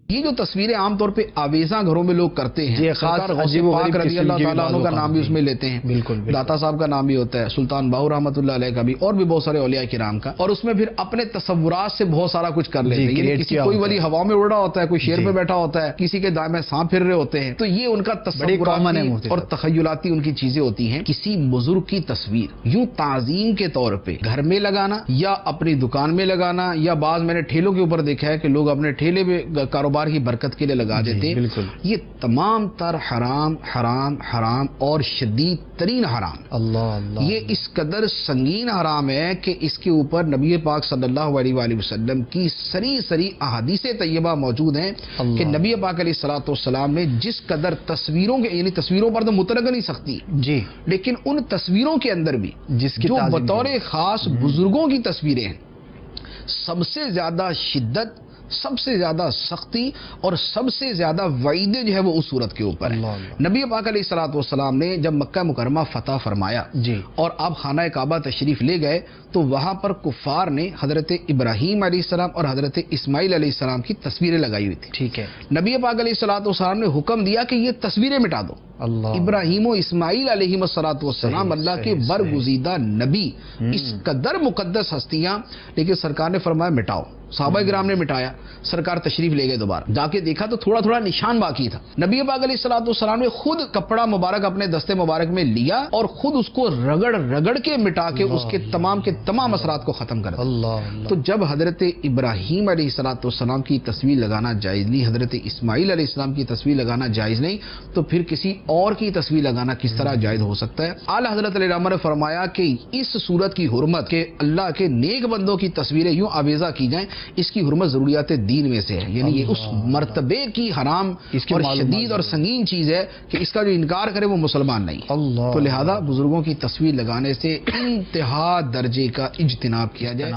یہ جو تصویریں عام طور پہ آویزاں گھروں میں لوگ کرتے ہیں، جی، خاص عجیب و غریب رضی اللہ تعالیٰ عنہ کا نام بھی اس میں لیتے ہیں، بالکل داتا صاحب کا نام بھی ہوتا ہے، سلطان باہو رحمۃ اللہ علیہ کا بھی، اور بھی بہت سارے اولیاء کرام کا، اور اس میں پھر اپنے تصورات سے بہت سارا کچھ کر لیتے ہیں، یعنی کسی کوئی ولی ہوا میں اڑ رہا ہوتا ہے، کوئی شیر پہ بیٹھا ہوتا ہے، کسی کے دائیں میں سانپ پھر رہے ہوتے ہیں، تو یہ ان کا تصوراتی اور تخیلاتی ان کی چیزیں ہوتی ہیں۔ کسی بزرگ کی تصویر یوں تعظیم کے طور پہ گھر میں لگانا یا اپنی دکان میں لگانا، یا بعض میں نے ٹھیلوں کے اوپر دیکھا ہے کہ لوگ اپنے ٹھیلے میں کاروبار کی برکت کے لیے لگا دیتے ہیں، یہ تمام تر حرام حرام حرام اور شدید ترین حرام۔ اللہ یہ اس قدر سنگین حرام ہے کہ اس کے اوپر نبی پاک صلی اللہ علیہ وآلہ وسلم کی سری احادیث طیبہ موجود ہیں کہ نبی پاک علیہ الصلوۃ والسلام نے جس قدر تصویروں کے، یعنی تصویروں پر تو مطلق نہیں سختی جی، لیکن ان تصویروں کے اندر بھی جو بطور خاص بزرگوں کی تصویریں ہیں، سب سے زیادہ شدت، سب سے زیادہ سختی اور سب سے زیادہ وعیدیں جو ہے وہ اس صورت کے اوپر ہے۔ نبی پاک علیہ الصلوۃ والسلام نے جب مکہ مکرمہ فتح فرمایا اور آپ خانہ کعبہ تشریف لے گئے تو وہاں پر کفار نے حضرت ابراہیم علیہ السلام اور حضرت اسماعیل علیہ السلام کی تصویریں لگائی ہوئی تھی۔ ٹھیک ہے، نبی پاک علیہ الصلوۃ والسلام نے حکم دیا کہ یہ تصویریں مٹا دو۔ ابراہیم و اسماعیل علیہ السلام اللہ کے برگزیدہ نبی، اس قدر مقدس ہستیاں، لیکن سرکار نے فرمایا مٹاؤ۔ صحابہ کرام نے مٹایا، سرکار تشریف لے گئے، دوبارہ جا کے دیکھا تو تھوڑا تھوڑا نشان باقی تھا۔ نبی پاک علیہ الصلوۃ والسلام نے خود کپڑا مبارک اپنے دستے مبارک میں لیا اور خود اس کو رگڑ کے مٹا کے اس کے تمام اثرات کو ختم کر دیا۔ تو جب حضرت ابراہیم علیہ الصلوۃ والسلام کی تصویر لگانا جائز نہیں، حضرت اسماعیل علیہ السلام کی تصویر لگانا جائز نہیں، تو پھر کسی اور کی تصویر لگانا کس طرح جائز ہو سکتا ہے؟ اعلیٰ حضرت علیہ الرحمہ نے فرمایا کہ اس صورت کی حرمت کہ اللہ کے نیک بندوں کی تصویریں یوں آویزہ کی جائیں، اس کی حرمت ضروریات دین میں سے ہے، یعنی یہ اس مرتبے کی حرام اور شدید اور سنگین چیز ہے کہ اس کا جو انکار کرے وہ مسلمان نہیں۔ تو لہذا بزرگوں کی تصویر لگانے سے انتہا درجے کا اجتناب کیا جائے۔